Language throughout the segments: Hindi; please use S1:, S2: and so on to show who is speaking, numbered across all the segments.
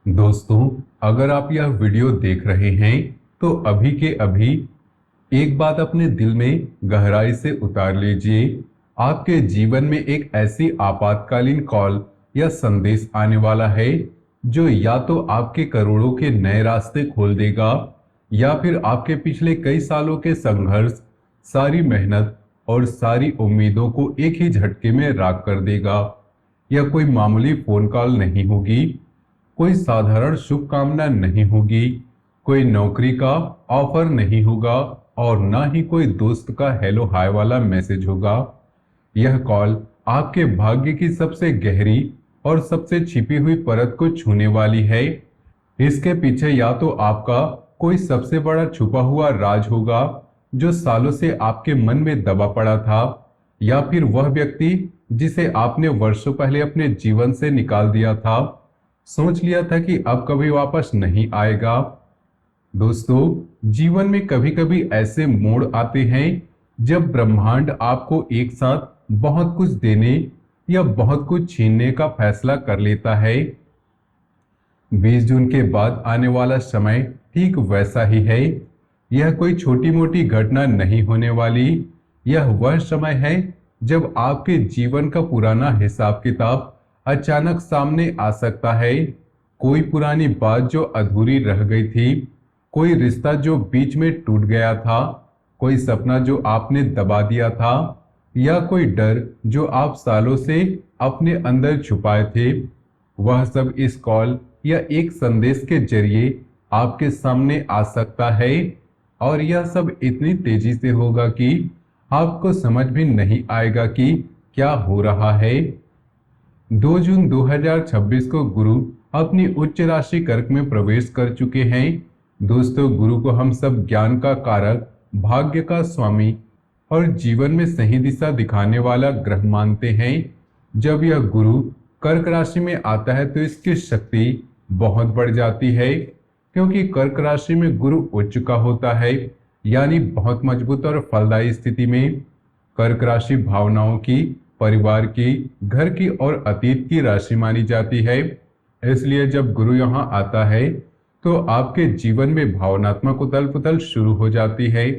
S1: दोस्तों, अगर आप यह वीडियो देख रहे हैं तो अभी के अभी एक बात अपने दिल में गहराई से उतार लीजिए। आपके जीवन में एक ऐसी आपातकालीन कॉल या संदेश आने वाला है जो या तो आपके करोड़ों के नए रास्ते खोल देगा या फिर आपके पिछले कई सालों के संघर्ष, सारी मेहनत और सारी उम्मीदों को एक ही झटके में राख कर देगा। यह कोई मामूली फोन कॉल नहीं होगी, कोई साधारण शुभकामना नहीं होगी, कोई नौकरी का ऑफर नहीं होगा और ना ही कोई दोस्त का हेलो हाय वाला मैसेज होगा। यह कॉल आपके भाग्य की सबसे गहरी और सबसे छिपी हुई परत को छूने वाली है। इसके पीछे या तो आपका कोई सबसे बड़ा छुपा हुआ राज होगा जो सालों से आपके मन में दबा पड़ा था, या फिर वह व्यक्ति जिसे आपने वर्षों पहले अपने जीवन से निकाल दिया था, सोच लिया था कि अब कभी वापस नहीं आएगा। दोस्तों, जीवन में कभी कभी ऐसे मोड़ आते हैं जब ब्रह्मांड आपको एक साथ बहुत कुछ देने या बहुत कुछ छीनने का फैसला कर लेता है। 20 जून के बाद आने वाला समय ठीक वैसा ही है। यह कोई छोटी मोटी घटना नहीं होने वाली। यह वह समय है जब आपके जीवन का पुराना हिसाब किताब अचानक सामने आ सकता है। कोई पुरानी बात जो अधूरी रह गई थी, कोई रिश्ता जो बीच में टूट गया था, कोई सपना जो आपने दबा दिया था, या कोई डर जो आप सालों से अपने अंदर छुपाए थे, वह सब इस कॉल या एक संदेश के जरिए आपके सामने आ सकता है। और यह सब इतनी तेजी से होगा कि आपको समझ भी नहीं आएगा कि क्या हो रहा है। 2 जून 2026 को गुरु अपनी उच्च राशि कर्क में प्रवेश कर चुके हैं। दोस्तों, गुरु को हम सब ज्ञान का कारक, भाग्य का स्वामी और जीवन में सही दिशा दिखाने वाला ग्रह मानते हैं। जब यह गुरु कर्क राशि में आता है तो इसकी शक्ति बहुत बढ़ जाती है, क्योंकि कर्क राशि में गुरु उच्च का होता है, यानी बहुत मजबूत और फलदायी स्थिति में। कर्क राशि भावनाओं की, परिवार की, घर की और अतीत की राशि मानी जाती है। इसलिए जब गुरु यहाँ आता है तो आपके जीवन में भावनात्मक उथल पुथल शुरू हो जाती है।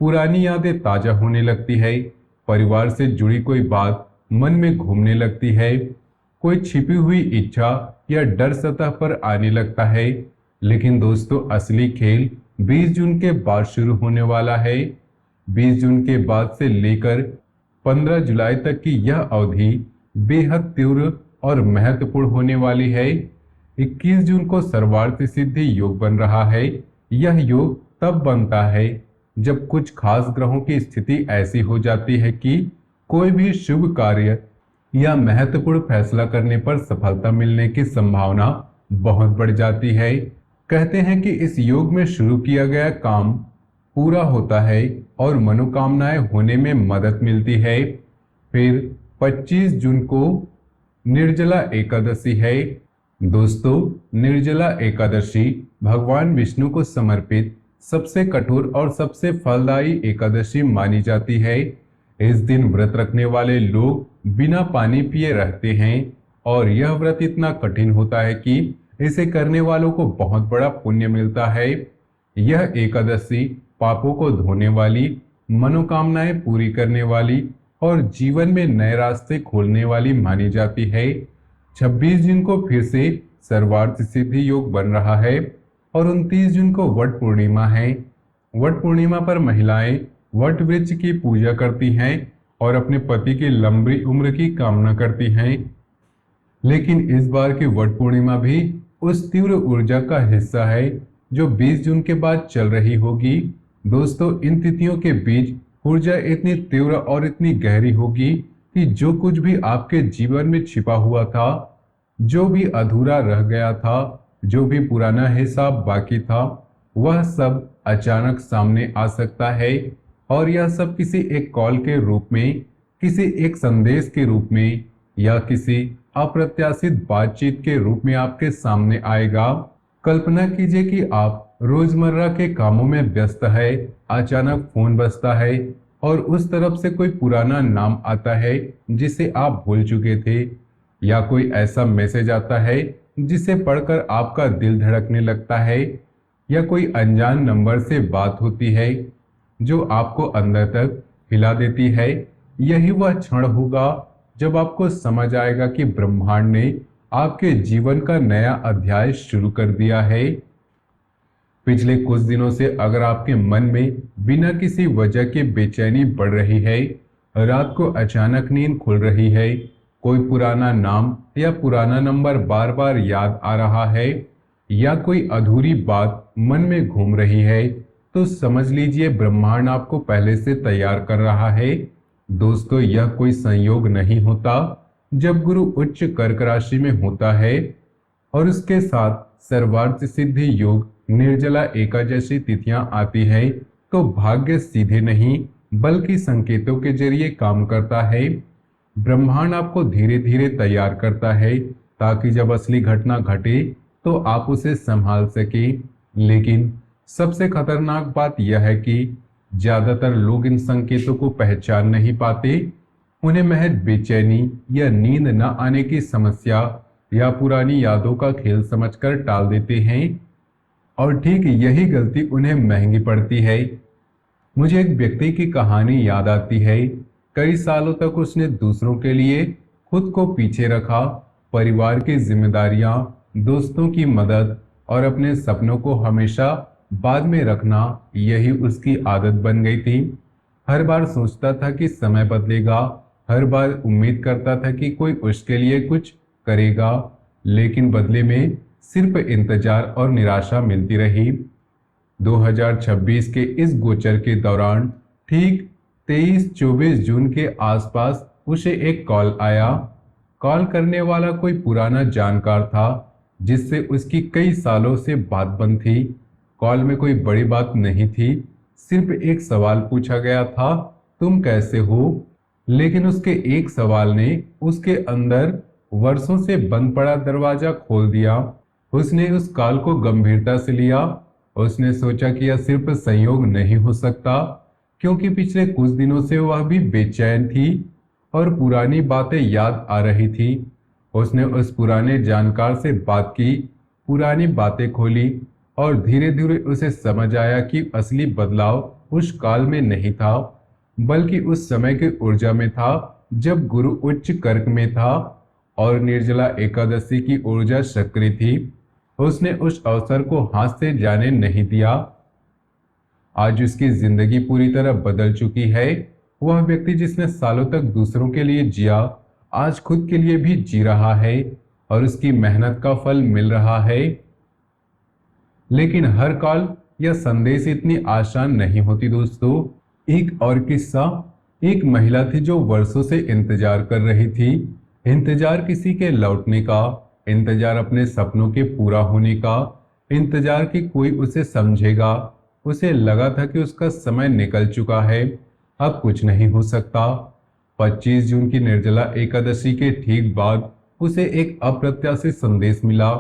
S1: पुरानी यादें ताजा होने लगती है, परिवार से जुड़ी कोई बात मन में घूमने लगती है, कोई छिपी हुई इच्छा या डर सतह पर आने लगता है। लेकिन दोस्तों, असली खेल 20 जून के बाद शुरू होने वाला है। 20 जून के बाद से लेकर 15 जुलाई तक की यह अवधि बेहद तीव्र और महत्वपूर्ण होने वाली है। 21 जून को सर्वार्थ सिद्धि योग बन रहा है। यह योग तब बनता है जब कुछ खास ग्रहों की स्थिति ऐसी हो जाती है कि कोई भी शुभ कार्य या महत्वपूर्ण फैसला करने पर सफलता मिलने की संभावना बहुत बढ़ जाती है। कहते हैं कि इस योग में शुरू किया गया काम पूरा होता है और मनोकामनाएं होने में मदद मिलती है। फिर 25 जून को निर्जला एकादशी है। दोस्तों, निर्जला एकादशी भगवान विष्णु को समर्पित सबसे कठोर और सबसे फलदायी एकादशी मानी जाती है। इस दिन व्रत रखने वाले लोग बिना पानी पिए रहते हैं और यह व्रत इतना कठिन होता है कि इसे करने वालों को बहुत बड़ा पुण्य मिलता है। यह एकादशी पापों को धोने वाली, मनोकामनाएं पूरी करने वाली और जीवन में नए रास्ते खोलने वाली मानी जाती है। 26 जून को फिर से सर्वार्थ सिद्धि योग बन रहा है और 29 जून को वट पूर्णिमा है। वट पूर्णिमा पर महिलाएं वट वृक्ष की पूजा करती हैं और अपने पति की लंबी उम्र की कामना करती हैं। लेकिन इस बार की वट पूर्णिमा भी उस तीव्र ऊर्जा का हिस्सा है जो 20 जून के बाद चल रही होगी। दोस्तों, इन तिथियों के बीच ऊर्जा इतनी तीव्र और इतनी गहरी होगी कि जो कुछ भी आपके जीवन में छिपा हुआ था, जो भी अधूरा रह गया था, जो भी पुराना हिसाब बाकी था, वह सब अचानक सामने आ सकता है। और यह सब किसी एक कॉल के रूप में, किसी एक संदेश के रूप में या किसी अप्रत्याशित बातचीत के रूप में आपके सामने आएगा। कल्पना कीजिए कि आप रोजमर्रा के कामों में व्यस्त है, अचानक फोन बजता है और उस तरफ से कोई पुराना नाम आता है जिसे आप भूल चुके थे, या कोई ऐसा मैसेज आता है जिसे पढ़कर आपका दिल धड़कने लगता है, या कोई अनजान नंबर से बात होती है जो आपको अंदर तक हिला देती है, यही वह क्षण होगा जब आपको समझ आएगा कि ब्रह्मांड ने आपके जीवन का नया अध्याय शुरू कर दिया है। पिछले कुछ दिनों से अगर आपके मन में बिना किसी वजह के बेचैनी बढ़ रही है, रात को अचानक नींद खुल रही है, कोई पुराना नाम या पुराना नंबर बार बार याद आ रहा है, या कोई अधूरी बात मन में घूम रही है, तो समझ लीजिए ब्रह्मांड आपको पहले से तैयार कर रहा है। दोस्तों, यह कोई संयोग नहीं होता। जब गुरु उच्च कर्क राशि में होता है और उसके साथ सर्वार्थ सिद्धि योग, निर्जला एकादशी तिथियां आती है, तो भाग्य सीधे नहीं बल्कि संकेतों के जरिए काम करता है। ब्रह्मांड आपको धीरे धीरे तैयार करता है ताकि जब असली घटना घटे तो आप उसे संभाल सके। लेकिन सबसे खतरनाक बात यह है कि ज्यादातर लोग इन संकेतों को पहचान नहीं पाते। उन्हें महज बेचैनी या नींद न आने की समस्या या पुरानी यादों का खेल समझकर टाल देते हैं, और ठीक यही गलती उन्हें महंगी पड़ती है। मुझे एक व्यक्ति की कहानी याद आती है। कई सालों तक उसने दूसरों के लिए खुद को पीछे रखा, परिवार की जिम्मेदारियां, दोस्तों की मदद और अपने सपनों को हमेशा बाद में रखना, यही उसकी आदत बन गई थी। हर बार सोचता था कि समय बदलेगा, हर बार उम्मीद करता था कि कोई उसके लिए कुछ करेगा, लेकिन बदले में सिर्फ इंतजार और निराशा मिलती रही। 2026 के इस गोचर के दौरान ठीक 23-24 जून के आसपास उसे एक कॉल आया। कॉल करने वाला कोई पुराना जानकार था जिससे उसकी कई सालों से बात बंद थी। कॉल में कोई बड़ी बात नहीं थी, सिर्फ एक सवाल पूछा गया था, तुम कैसे हो? लेकिन उसके एक सवाल ने उसके अंदर वर्षों से बंद पड़ा दरवाजा खोल दिया। उसने उस कॉल को गंभीरता से लिया। उसने सोचा कि यह सिर्फ संयोग नहीं हो सकता, क्योंकि पिछले कुछ दिनों से वह भी बेचैन थी और पुरानी बातें याद आ रही थी। उसने उस पुराने जानकार से बात की, पुरानी बातें खोली, और धीरे धीरे उसे समझ आया कि असली बदलाव उस काल में नहीं था बल्कि उस समय की ऊर्जा में था जब गुरु उच्च कर्क में था और निर्जला एकादशी की ऊर्जा सक्रिय थी। उसने उस अवसर को हाथ से जाने नहीं दिया। आज उसकी जिंदगी पूरी तरह बदल चुकी है। वह व्यक्ति जिसने सालों तक दूसरों के लिए जिया, आज खुद के लिए भी जी रहा है और उसकी मेहनत का फल मिल रहा है। लेकिन हर कॉल या संदेश इतनी आसान नहीं होती दोस्तों। एक और किस्सा, एक महिला थी जो वर्षों से इंतजार कर रही थी। इंतजार किसी के लौटने का, इंतजार अपने सपनों के पूरा होने का, इंतजार कि कोई उसे समझेगा। उसे लगा था कि उसका समय निकल चुका है, अब कुछ नहीं हो सकता। 25 जून की निर्जला एकादशी के ठीक बाद उसे एक अप्रत्याशित संदेश मिला।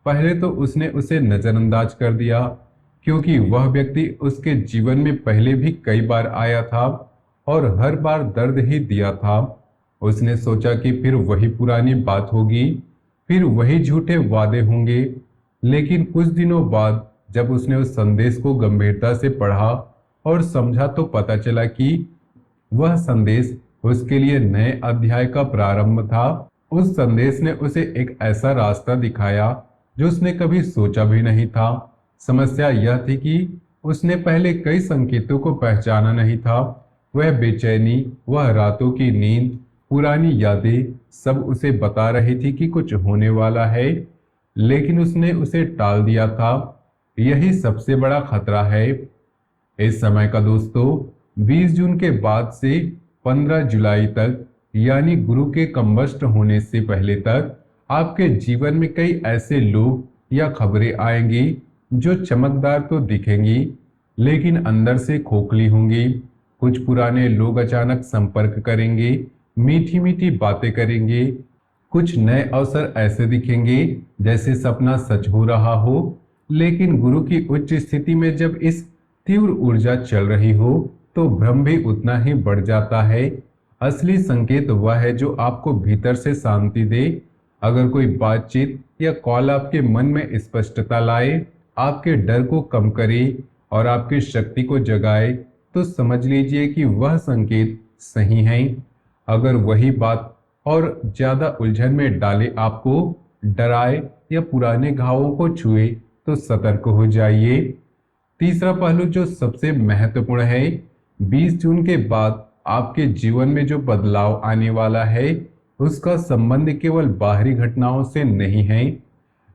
S1: पहले तो उसने उसे नजरअंदाज कर दिया, क्योंकि वह व्यक्ति उसके जीवन में पहले भी कई बार आया था और हर बार दर्द ही दिया था। उसने सोचा कि फिर वही पुरानी बात होगी, फिर वही झूठे वादे होंगे। लेकिन कुछ दिनों बाद जब उसने उस संदेश को गंभीरता से पढ़ा और समझा, तो पता चला कि वह संदेश उसके लिए नए अध्याय का प्रारंभ था। उस संदेश ने उसे एक ऐसा रास्ता दिखाया जो उसने कभी सोचा भी नहीं था। समस्या यह थी कि उसने पहले कई संकेतों को पहचाना नहीं था। वह बेचैनी, वह रातों की नींद, पुरानी यादें सब उसे बता रही थी कि कुछ होने वाला है, लेकिन उसने उसे टाल दिया था। यही सबसे बड़ा खतरा है इस समय का दोस्तों। 20 जून के बाद से 15 जुलाई तक, यानी गुरु के कम्बस्ट होने से पहले तक, आपके जीवन में कई ऐसे लोग या खबरें आएंगी जो चमकदार तो दिखेंगी लेकिन अंदर से खोखली होंगी। कुछ पुराने लोग अचानक संपर्क करेंगे, मीठी मीठी बातें करेंगे। कुछ नए अवसर ऐसे दिखेंगे जैसे सपना सच हो रहा हो। लेकिन गुरु की उच्च स्थिति में जब इस तीव्र ऊर्जा चल रही हो तो भ्रम भी उतना ही बढ़ जाता है। असली संकेत वह है जो आपको भीतर से शांति दे अगर कोई बातचीत या कॉल आपके मन में स्पष्टता लाए, आपके डर को कम करे और आपकी शक्ति को जगाए, तो समझ लीजिए कि वह संकेत सही है। अगर वही बात और ज्यादा उलझन में डाले, आपको डराए या पुराने घावों को छुए, तो सतर्क हो जाइए। तीसरा पहलू जो सबसे महत्वपूर्ण है, 20 जून के बाद आपके जीवन में जो बदलाव आने वाला है, उसका संबंध केवल बाहरी घटनाओं से नहीं है।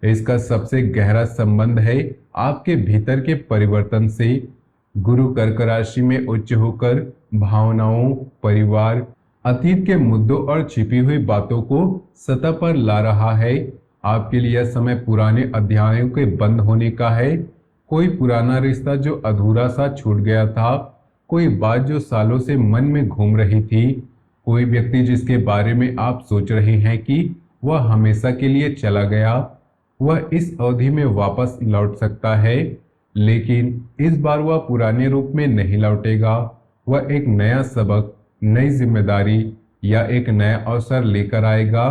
S1: इसका सबसे गहरा संबंध है आपके भीतर के परिवर्तन से। गुरु कर्क राशि में उच्च होकर भावनाओं, परिवार, अतीत के मुद्दों और छिपी हुई बातों को सतह पर ला रहा है। आपके लिए यह समय पुराने अध्यायों के बंद होने का है। कोई पुराना रिश्ता जो अधूरा सा छूट गया था, कोई बात जो सालों से मन में घूम रही थी, कोई व्यक्ति जिसके बारे में आप सोच रहे हैं कि वह हमेशा के लिए चला गया, वह इस अवधि में वापस लौट सकता है। लेकिन इस बार वह पुराने रूप में नहीं लौटेगा। वह एक नया सबक, नई जिम्मेदारी या एक नया अवसर लेकर आएगा।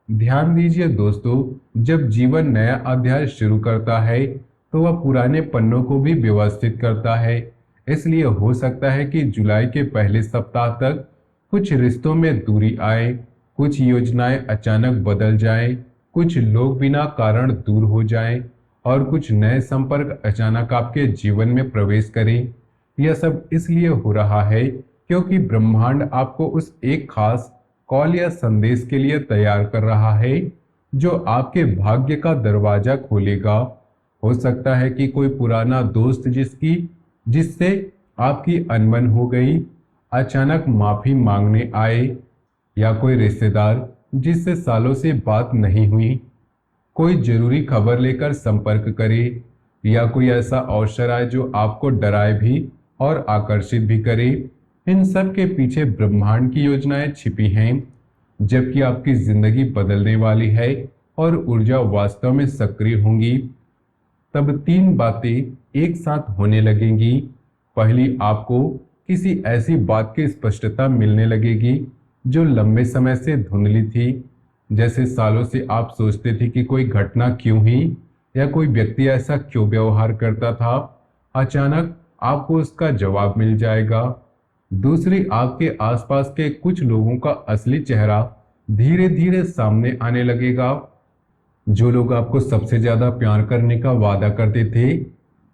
S1: ध्यान दीजिए दोस्तों, जब जीवन नया अध्याय शुरू करता है तो वह पुराने पन्नों को भी व्यवस्थित करता है। इसलिए हो सकता है कि जुलाई के पहले सप्ताह तक कुछ रिश्तों में दूरी आए, कुछ योजनाएं अचानक बदल जाएं, कुछ लोग बिना कारण दूर हो जाएं और कुछ नए संपर्क अचानक आपके जीवन में प्रवेश करें। यह सब इसलिए हो रहा है क्योंकि ब्रह्मांड आपको उस एक खास कॉल या संदेश के लिए तैयार कर रहा है जो आपके भाग्य का दरवाजा खोलेगा। हो सकता है कि कोई पुराना दोस्त जिससे आपकी अनबन हो गई, अचानक माफी मांगने आए, या कोई रिश्तेदार जिससे सालों से बात नहीं हुई कोई जरूरी खबर लेकर संपर्क करे, या कोई ऐसा अवसर आए जो आपको डराए भी और आकर्षित भी करे। इन सब के पीछे ब्रह्मांड की योजनाएं छिपी हैं, जबकि आपकी जिंदगी बदलने वाली है और ऊर्जा वास्तव में सक्रिय होंगी। तब तीन बातें एक साथ होने लगेंगी। पहली, आपको किसी ऐसी बात की स्पष्टता मिलने लगेगी जो लंबे समय से धुंधली थी। जैसे सालों से आप सोचते थे कि कोई घटना क्यों हुई या कोई व्यक्ति ऐसा क्यों व्यवहार करता था, अचानक आपको उसका जवाब मिल जाएगा। दूसरी, आपके आसपास के कुछ लोगों का असली चेहरा धीरे धीरे सामने आने लगेगा। जो लोग आपको सबसे ज्यादा प्यार करने का वादा करते थे,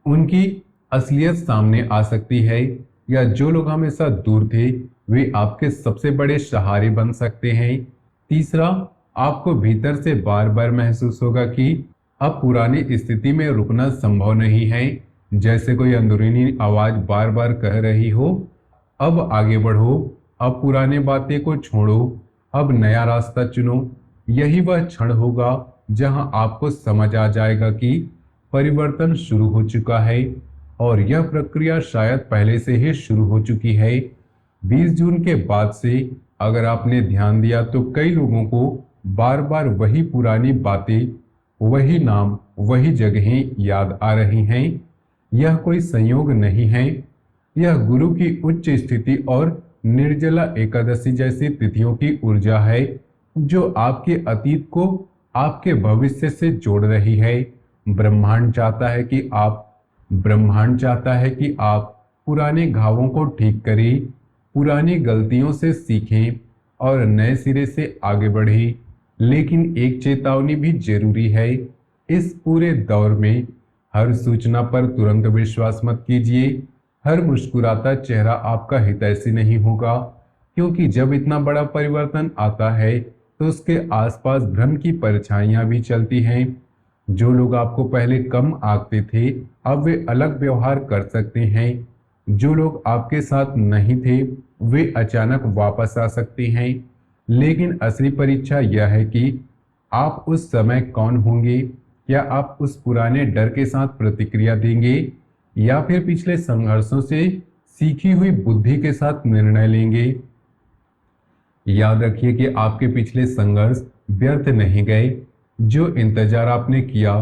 S1: उनकी असलियत सामने आ सकती है, या जो लोग हमेशा दूर थे वे आपके सबसे बड़े सहारे बन सकते हैं। तीसरा, आपको भीतर से बार बार महसूस होगा कि अब पुरानी स्थिति में रुकना संभव नहीं है। जैसे कोई अंदरूनी आवाज बार बार कह रही हो, अब आगे बढ़ो, अब पुराने बातें को छोड़ो, अब नया रास्ता चुनो। यही वह क्षण होगा जहां आपको समझ आ जाएगा कि परिवर्तन शुरू हो चुका है, और यह प्रक्रिया शायद पहले से ही शुरू हो चुकी है। 20 जून के बाद से अगर आपने ध्यान दिया तो कई लोगों को बार बार वही पुरानी बातें, वही नाम, वही जगहें याद आ रही हैं। यह कोई संयोग नहीं है, यह गुरु की उच्च स्थिति और निर्जला एकादशी जैसी तिथियों की ऊर्जा है जो आपके अतीत को आपके भविष्य से जोड़ रही है। ब्रह्मांड चाहता है कि आप पुराने घावों को ठीक करें, पुरानी गलतियों से सीखें और नए सिरे से आगे बढ़ें। लेकिन एक चेतावनी भी जरूरी है, इस पूरे दौर में हर सूचना पर तुरंत विश्वास मत कीजिए। हर मुस्कुराता चेहरा आपका हितैषी नहीं होगा, क्योंकि जब इतना बड़ा परिवर्तन आता है तो उसके आसपास भ्रम की परछाइयां भी चलती हैं। जो लोग आपको पहले कम आंकते थे, अब वे अलग व्यवहार कर सकते हैं। जो लोग आपके साथ नहीं थे, वे अचानक वापस आ सकते हैं। लेकिन असली परीक्षा यह है कि आप उस समय कौन होंगे। क्या आप उस पुराने डर के साथ प्रतिक्रिया देंगे, या फिर पिछले संघर्षों से सीखी हुई बुद्धि के साथ निर्णय लेंगे। याद रखिए कि आपके पिछले संघर्ष व्यर्थ नहीं गए। जो इंतजार आपने किया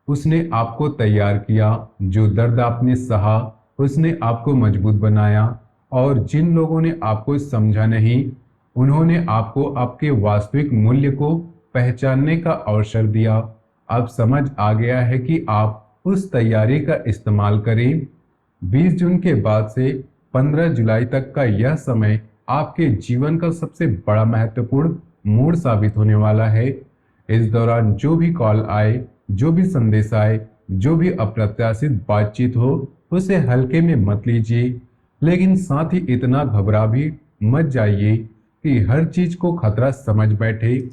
S1: उसने आपको तैयार किया, जो दर्द आपने सहा उसने आपको मजबूत बनाया, और जिन लोगों ने आपको समझा नहीं, उन्होंने आपको आपके वास्तविक मूल्य को पहचानने का अवसर दिया। अब समझ आ गया है कि आप उस तैयारी का इस्तेमाल करें। 20 जून के बाद से 15 जुलाई तक का यह समय आपके जीवन का सबसे बड़ा महत्वपूर्ण मोड़ साबित होने वाला है। इस दौरान जो भी कॉल आए, जो भी संदेश आए, जो भी अप्रत्याशित बातचीत हो, उसे हल्के में मत लीजिए, लेकिन साथ ही इतना घबरा भी मत जाइए कि हर चीज को खतरा समझ बैठे।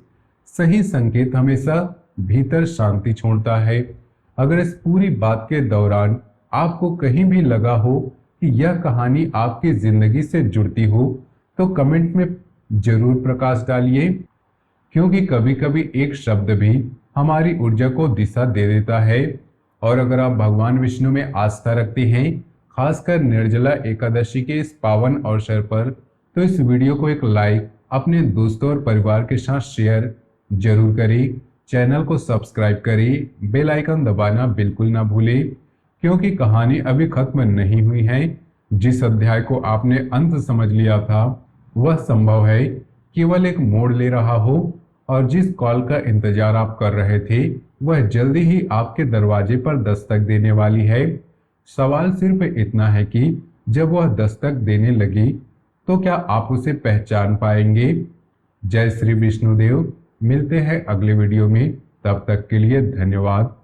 S1: सही संकेत हमेशा भीतर शांति छोड़ता है। अगर इस पूरी बात के दौरान आपको कहीं भी लगा हो कि यह कहानी आपकी जिंदगी से जुड़ती हो, तो कमेंट में जरूर प्रकाश डालिए, क्योंकि कभी कभी एक शब्द भी हमारी ऊर्जा को दिशा दे देता है। और अगर आप भगवान विष्णु में आस्था रखते हैं, खासकर निर्जला एकादशी के इस पावन अवसर पर, तो इस वीडियो को एक लाइक, अपने दोस्तों और परिवार के साथ शेयर जरूर करें। चैनल को सब्सक्राइब करें, बेल आइकन दबाना बिल्कुल ना भूलें, क्योंकि कहानी अभी खत्म नहीं हुई है। जिस अध्याय को आपने अंत समझ लिया था, वह संभव है केवल एक मोड़ ले रहा हो, और जिस कॉल का इंतजार आप कर रहे थे, वह जल्दी ही आपके दरवाजे पर दस्तक देने वाली है। सवाल सिर्फ इतना है कि जब वह दस्तक देने लगी, तो क्या आप उसे पहचान पाएंगे। जय श्री विष्णुदेव। मिलते हैं अगले वीडियो में, तब तक के लिए धन्यवाद।